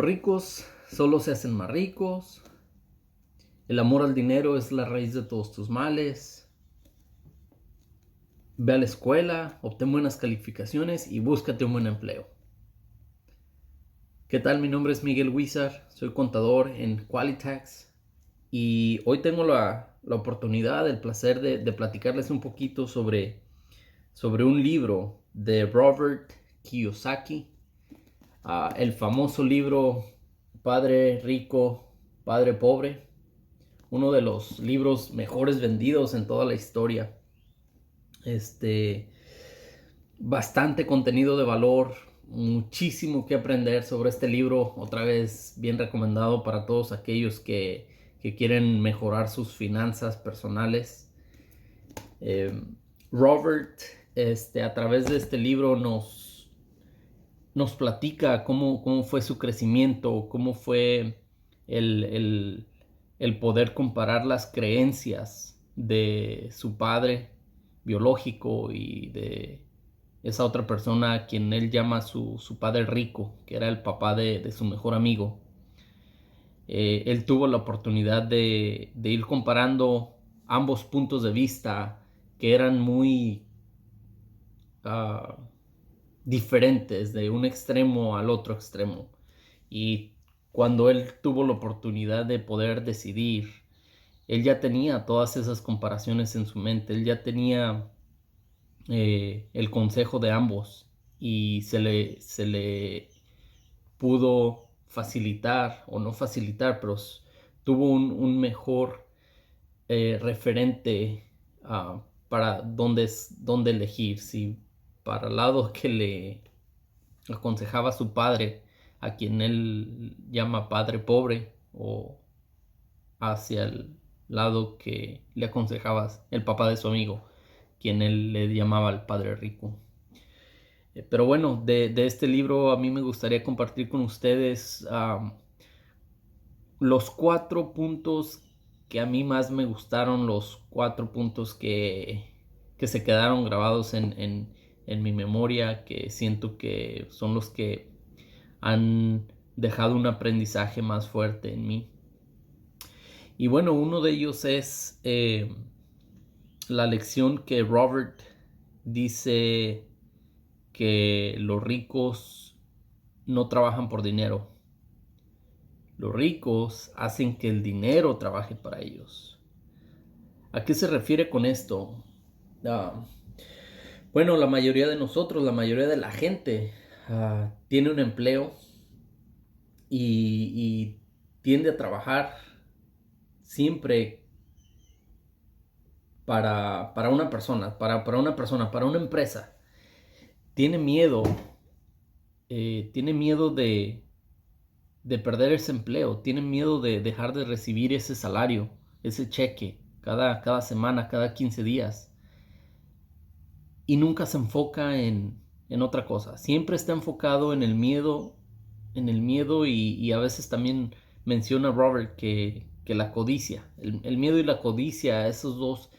Los ricos solo se hacen más ricos. El amor al dinero es la raíz de todos tus males. Ve a la escuela, obtén buenas calificaciones y búscate un buen empleo. ¿Qué tal? Mi nombre es Miguel Huizar, soy contador en Qualitax y hoy tengo la oportunidad, el placer de platicarles un poquito sobre un libro de Robert Kiyosaki, el famoso libro Padre Rico, Padre Pobre, uno de los libros mejores vendidos en toda la historia. Bastante contenido de valor, muchísimo que aprender sobre este libro. Otra vez bien recomendado para todos aquellos que quieren mejorar sus finanzas personales. Robert, a través de este libro nos platica cómo fue su crecimiento, cómo fue el poder comparar las creencias de su padre biológico y de esa otra persona a quien él llama su padre rico, que era el papá de su mejor amigo. Él tuvo la oportunidad de ir comparando ambos puntos de vista que eran muy uh, diferentes de un extremo al otro extremo. Y cuando él tuvo la oportunidad de poder decidir, él ya tenía todas esas comparaciones en su mente, él ya tenía el consejo de ambos y se le pudo facilitar o no facilitar, pero tuvo un mejor referente para dónde elegir, si para el lado que le aconsejaba a su padre, a quien él llama padre pobre, o hacia el lado que le aconsejaba el papá de su amigo, quien él le llamaba el padre rico. Pero bueno, de este libro a mí me gustaría compartir con ustedes los 4 puntos que a mí más me gustaron, los 4 puntos que se quedaron grabados en mi memoria, que siento que son los que han dejado un aprendizaje más fuerte en mí. Y bueno, uno de ellos es la lección que Robert dice que los ricos no trabajan por dinero. Los ricos hacen que el dinero trabaje para ellos. ¿A qué se refiere con esto? Bueno, la mayoría de nosotros, la mayoría de la gente tiene un empleo y tiende a trabajar siempre para una persona, para una empresa. Tiene miedo, de perder ese empleo, tiene miedo de dejar de recibir ese salario, ese cheque, cada semana, cada 15 días. Y nunca se enfoca en otra cosa. Siempre está enfocado en el miedo y a veces también menciona Robert que la codicia, el miedo y la codicia, esos dos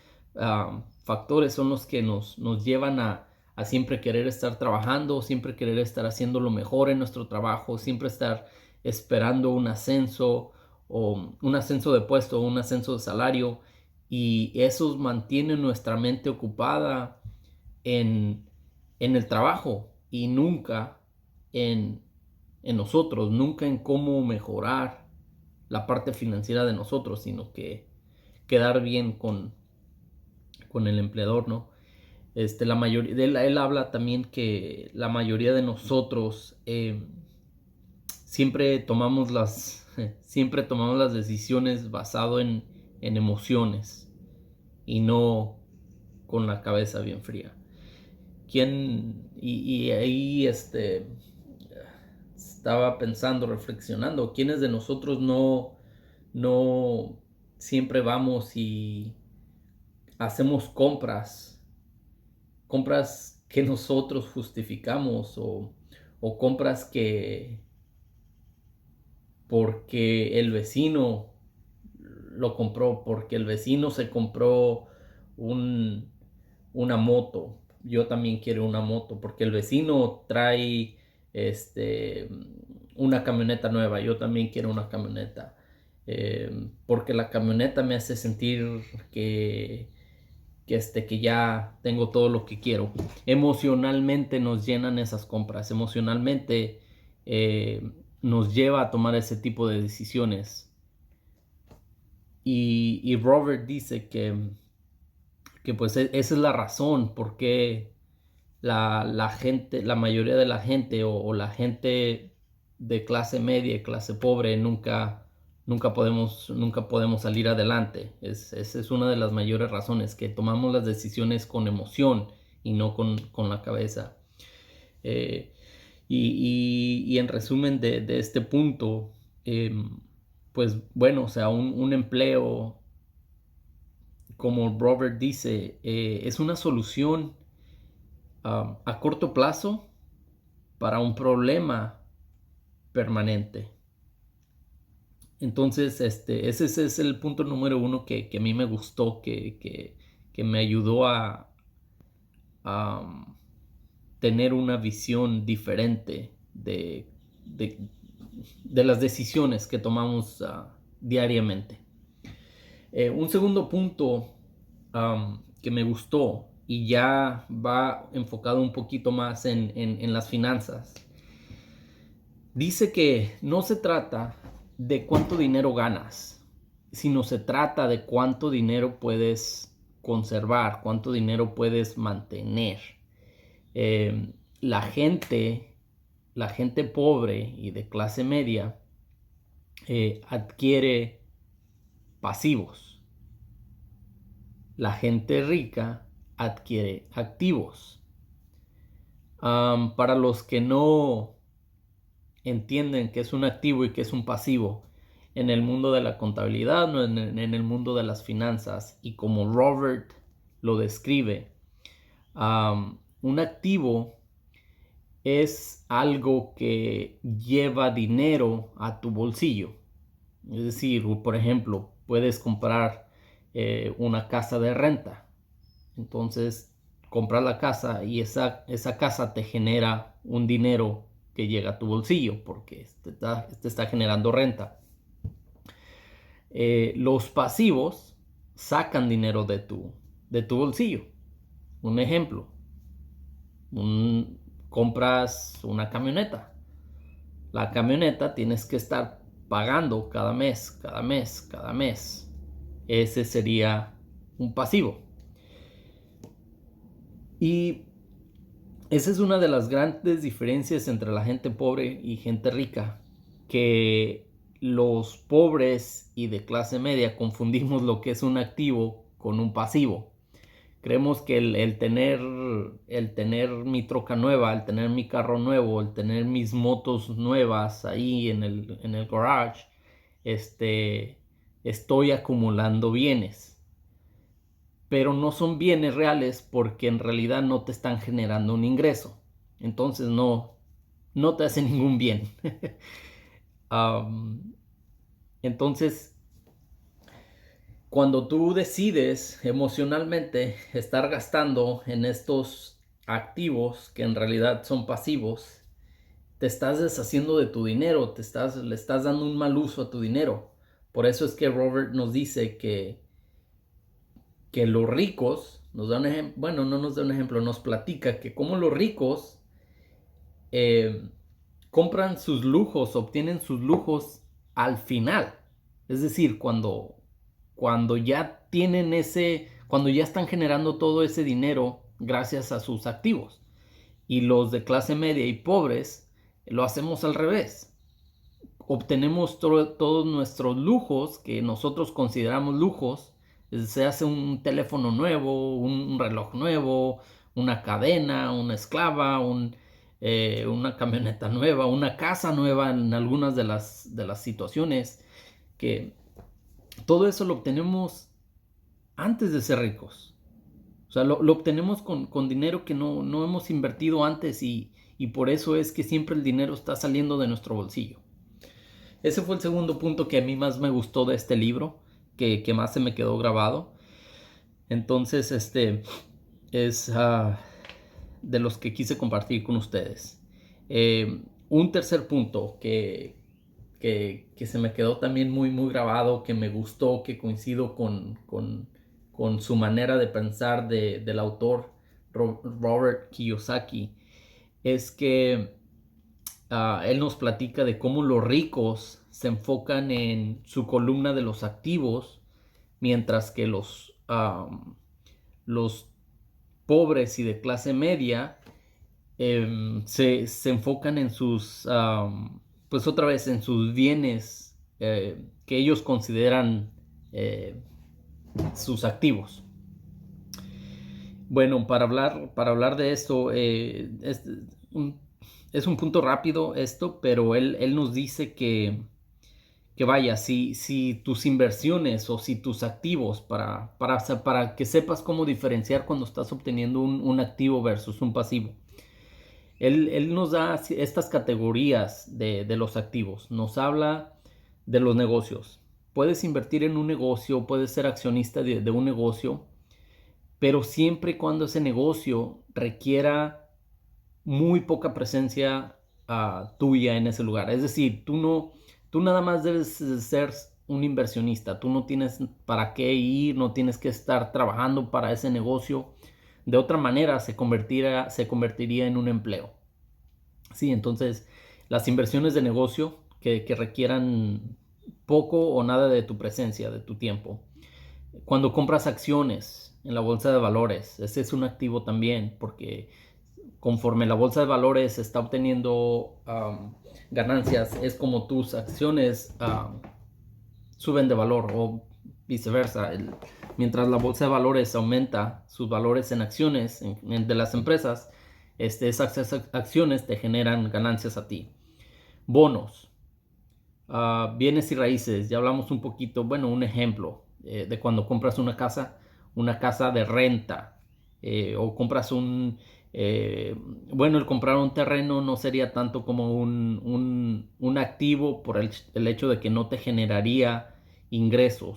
factores son los que nos llevan a siempre querer estar trabajando, siempre querer estar haciendo lo mejor en nuestro trabajo, siempre estar esperando un ascenso o un ascenso de puesto o un ascenso de salario, y eso mantiene nuestra mente ocupada en, en el trabajo y nunca en, en nosotros, nunca en cómo mejorar la parte financiera de nosotros, sino que quedar bien con el empleador, ¿no? La mayoría, él habla también que la mayoría de nosotros siempre tomamos siempre tomamos las decisiones basado en emociones y no con la cabeza bien fría. Y ahí estaba pensando, reflexionando, ¿quiénes de nosotros no siempre vamos y hacemos compras que nosotros justificamos, o compras que porque el vecino lo compró, porque el vecino se compró una moto, yo también quiero una moto, porque el vecino trae una camioneta nueva. Yo también quiero una camioneta. Porque la camioneta me hace sentir que ya tengo todo lo que quiero. Emocionalmente nos llenan esas compras. Emocionalmente nos lleva a tomar ese tipo de decisiones. Y Robert dice que pues esa es la razón por qué la gente, la mayoría de la gente o la gente de clase media y clase pobre nunca podemos salir adelante. Esa es una de las mayores razones, que tomamos las decisiones con emoción y no con la cabeza. Eh, y en resumen de este punto, pues bueno, o sea, un empleo, como Robert dice, es una solución a corto plazo para un problema permanente. Entonces, ese es el punto número uno que a mí me gustó, que me ayudó a tener una visión diferente de, de las decisiones que tomamos diariamente. Un segundo punto que me gustó y ya va enfocado un poquito más en las finanzas. Dice que no se trata de cuánto dinero ganas, sino se trata de cuánto dinero puedes conservar, cuánto dinero puedes mantener. Eh, la gente, la gente pobre y de clase media adquiere pasivos. La gente rica adquiere activos. Para los que no entienden qué es un activo y qué es un pasivo en el mundo de la contabilidad, no en el mundo de las finanzas, y como Robert lo describe, un activo es algo que lleva dinero a tu bolsillo. Es decir, por ejemplo, puedes comprar una casa de renta. Entonces, compras la casa y esa casa te genera un dinero que llega a tu bolsillo porque te está generando renta. Los pasivos sacan dinero de tu bolsillo. Un ejemplo, compras una camioneta. La camioneta tienes que estar pagando cada mes, cada mes, cada mes. Ese sería un pasivo. Y esa es una de las grandes diferencias entre la gente pobre y gente rica, que los pobres y de clase media confundimos lo que es un activo con un pasivo. Creemos que el tener mi troca nueva, el tener mi carro nuevo, el tener mis motos nuevas ahí en el garage, estoy acumulando bienes. Pero no son bienes reales porque en realidad no te están generando un ingreso. Entonces no te hace ningún bien. Um, entonces, cuando tú decides emocionalmente estar gastando en estos activos que en realidad son pasivos, te estás deshaciendo de tu dinero, le estás dando un mal uso a tu dinero. Por eso es que Robert nos dice que los ricos, nos da un ejemplo, bueno, no nos da un ejemplo, nos platica que como los ricos eh, compran sus lujos, obtienen sus lujos al final. Es decir, cuando ya tienen cuando ya están generando todo ese dinero gracias a sus activos. Y los de clase media y pobres lo hacemos al revés. Obtenemos todos nuestros lujos que nosotros consideramos lujos. Se hace un teléfono nuevo, un reloj nuevo, una cadena, una esclava, una camioneta nueva, una casa nueva en algunas de las situaciones, que todo eso lo obtenemos antes de ser ricos. O sea, lo obtenemos con dinero que no hemos invertido antes, y por eso es que siempre el dinero está saliendo de nuestro bolsillo. Ese fue el segundo punto que a mí más me gustó de este libro, que más se me quedó grabado. Entonces, es de los que quise compartir con ustedes. Un tercer punto que se me quedó también muy, muy grabado, que me gustó, que coincido con su manera de pensar del autor Robert Kiyosaki, es que él nos platica de cómo los ricos se enfocan en su columna de los activos, mientras que los pobres y de clase media se enfocan en pues otra vez, en sus bienes que ellos consideran eh, sus activos. Bueno, para hablar de esto, es un punto rápido esto, pero él nos dice que vaya, si tus inversiones o si tus activos, para que sepas cómo diferenciar cuando estás obteniendo un activo versus un pasivo. Él nos da estas categorías de los activos. Nos habla de los negocios. Puedes invertir en un negocio, puedes ser accionista de un negocio, pero siempre y cuando ese negocio requiera muy poca presencia tuya en ese lugar. Es decir, tú nada más debes ser un inversionista. Tú no tienes para qué ir, no tienes que estar trabajando para ese negocio. De otra manera, se convertiría en un empleo. Sí, entonces las inversiones de negocio que requieran poco o nada de tu presencia, de tu tiempo. Cuando compras acciones en la bolsa de valores, ese es un activo también, porque conforme la bolsa de valores está obteniendo ganancias, es como tus acciones suben de valor o viceversa. Mientras la bolsa de valores aumenta sus valores en acciones de las empresas, esas acciones te generan ganancias a ti. Bonos, bienes y raíces, ya hablamos un poquito, bueno, un ejemplo de cuando compras una casa de renta, o compras bueno, el comprar un terreno no sería tanto como un activo por el hecho de que no te generaría ingresos.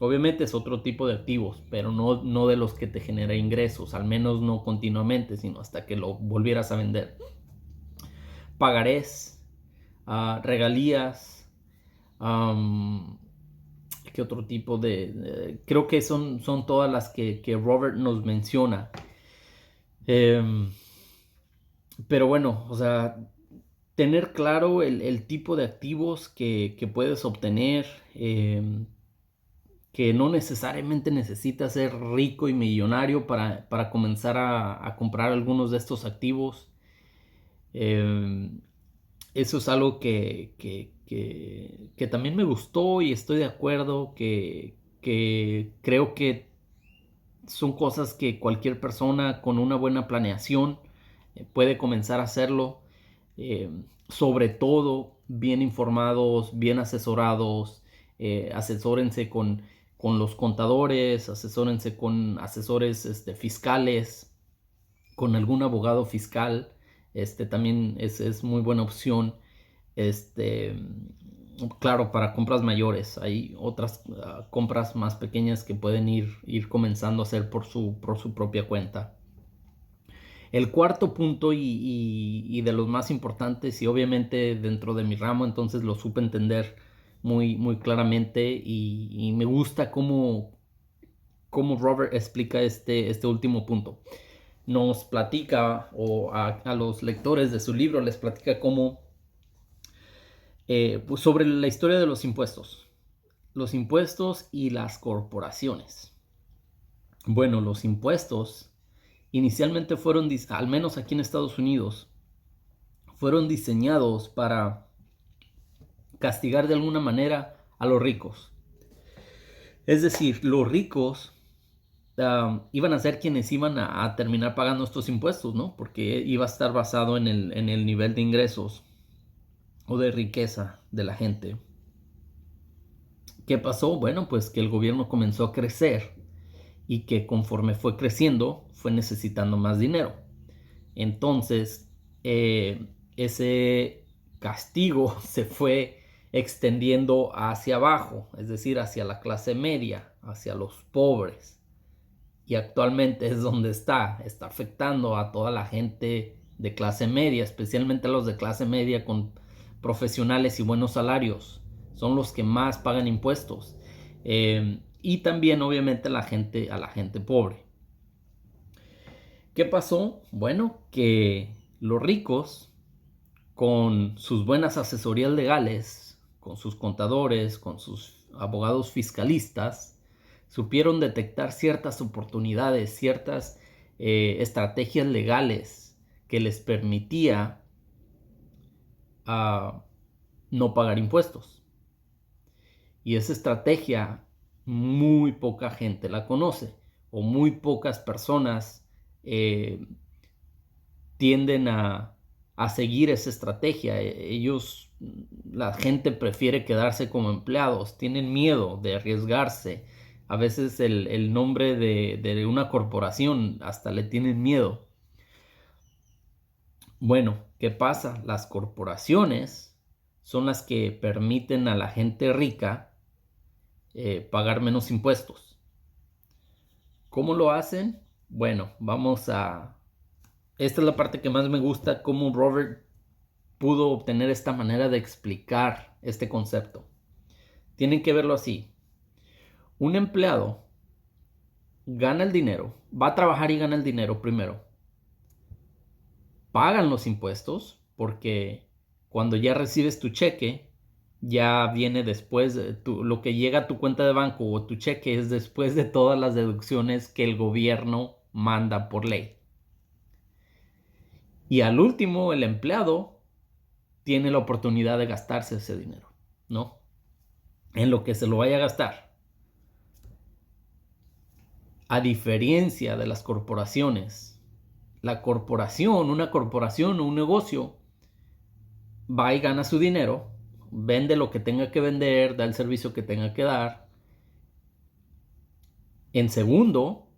Obviamente es otro tipo de activos, pero no de los que te genera ingresos, al menos no continuamente, sino hasta que lo volvieras a vender. Pagarés, regalías, ¿qué otro tipo creo que son todas las que Robert nos menciona. Pero bueno, o sea, tener claro el tipo de activos que puedes obtener, que no necesariamente necesitas ser rico y millonario para comenzar a comprar algunos de estos activos. Eso es algo que también me gustó y estoy de acuerdo, que creo que son cosas que cualquier persona con una buena planeación puede comenzar a hacerlo. Sobre todo bien informados, bien asesorados. Asesórense con los contadores, asesórense con asesores fiscales, con algún abogado fiscal. También es muy buena opción. Este, claro, para compras mayores, hay otras compras más pequeñas que pueden ir comenzando a hacer por su propia cuenta. El cuarto punto y de los más importantes, y obviamente dentro de mi ramo, entonces lo supe entender muy, muy claramente, y me gusta cómo Robert explica este último punto. Nos platica, o a los lectores de su libro les platica cómo pues sobre la historia de los impuestos y las corporaciones. Bueno, los impuestos inicialmente fueron, al menos aquí en Estados Unidos, fueron diseñados para castigar de alguna manera a los ricos. Es decir, los ricos iban a ser quienes iban a terminar pagando estos impuestos, ¿no? Porque iba a estar basado en el nivel de ingresos o de riqueza de la gente. ¿Qué pasó? Bueno, pues que el gobierno comenzó a crecer y que conforme fue creciendo fue necesitando más dinero. Entonces, ese castigo se fue extendiendo hacia abajo, es decir, hacia la clase media, hacia los pobres. Y actualmente es donde está afectando a toda la gente de clase media, especialmente los de clase media con profesionales y buenos salarios. Son los que más pagan impuestos. Y también obviamente a la gente pobre. ¿Qué pasó? Bueno, que los ricos, con sus buenas asesorías legales, con sus contadores, con sus abogados fiscalistas, supieron detectar ciertas oportunidades, ciertas estrategias legales que les permitía no pagar impuestos. Y esa estrategia muy poca gente la conoce, o muy pocas personas tienden a seguir esa estrategia. La gente prefiere quedarse como empleados, tienen miedo de arriesgarse. A veces el nombre de una corporación hasta le tienen miedo. Bueno, ¿qué pasa? Las corporaciones son las que permiten a la gente rica pagar menos impuestos. ¿Cómo lo hacen? Bueno, esta es la parte que más me gusta, cómo Robert pudo obtener esta manera de explicar este concepto. Tienen que verlo así. Un empleado gana el dinero, va a trabajar y gana el dinero primero. Pagan los impuestos porque cuando ya recibes tu cheque, ya viene después, lo que llega a tu cuenta de banco o tu cheque es después de todas las deducciones que el gobierno manda por ley. Y al último, el empleado tiene la oportunidad de gastarse ese dinero, ¿no? En lo que se lo vaya a gastar. A diferencia de las corporaciones, una corporación o un negocio va y gana su dinero, vende lo que tenga que vender, da el servicio que tenga que dar. En segundo,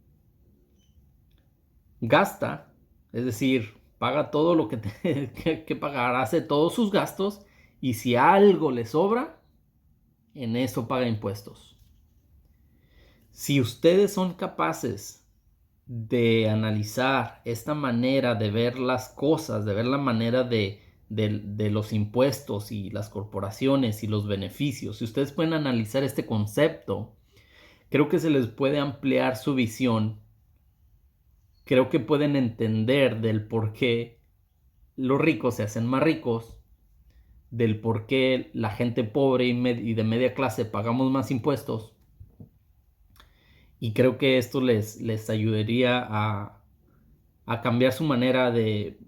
gasta, es decir, paga todo lo que tiene que pagar, hace todos sus gastos y si algo le sobra, en eso paga impuestos. Si ustedes son capaces de analizar esta manera de ver las cosas, de ver la manera de los impuestos y las corporaciones y los beneficios, si ustedes pueden analizar este concepto, creo que se les puede ampliar su visión. Creo que pueden entender del por qué los ricos se hacen más ricos, del por qué la gente pobre y de media clase pagamos más impuestos. Y creo que esto les ayudaría a cambiar su manera de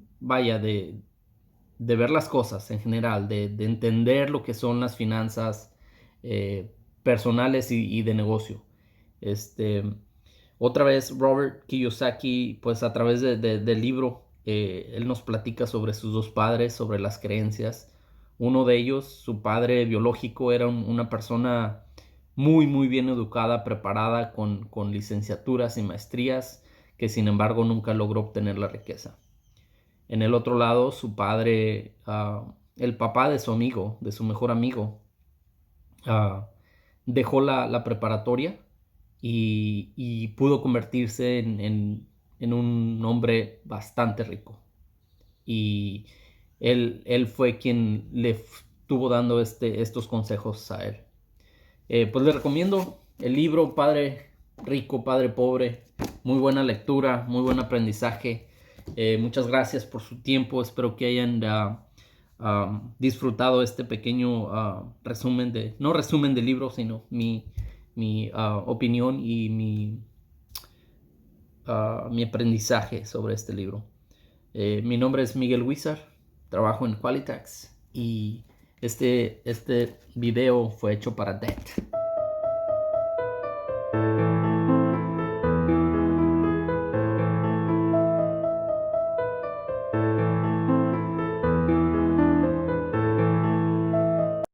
ver las cosas en general, de entender lo que son las finanzas personales y de negocio. Otra vez Robert Kiyosaki, pues a través del libro, él nos platica sobre sus dos padres, sobre las creencias. Uno de ellos, su padre biológico, era una persona muy, muy bien educada, preparada, con licenciaturas y maestrías, que sin embargo nunca logró obtener la riqueza. En el otro lado, su padre, el papá de su amigo, de su mejor amigo, dejó la preparatoria y pudo convertirse en un hombre bastante rico. Y él fue quien le estuvo dando estos consejos a él. Pues le recomiendo el libro Padre Rico, Padre Pobre. Muy buena lectura, muy buen aprendizaje. Muchas gracias por su tiempo. Espero que hayan disfrutado este pequeño no resumen del libro, sino mi opinión y mi aprendizaje sobre este libro. Mi nombre es Miguel Huizar, trabajo en Qualitax y este video fue hecho para DET.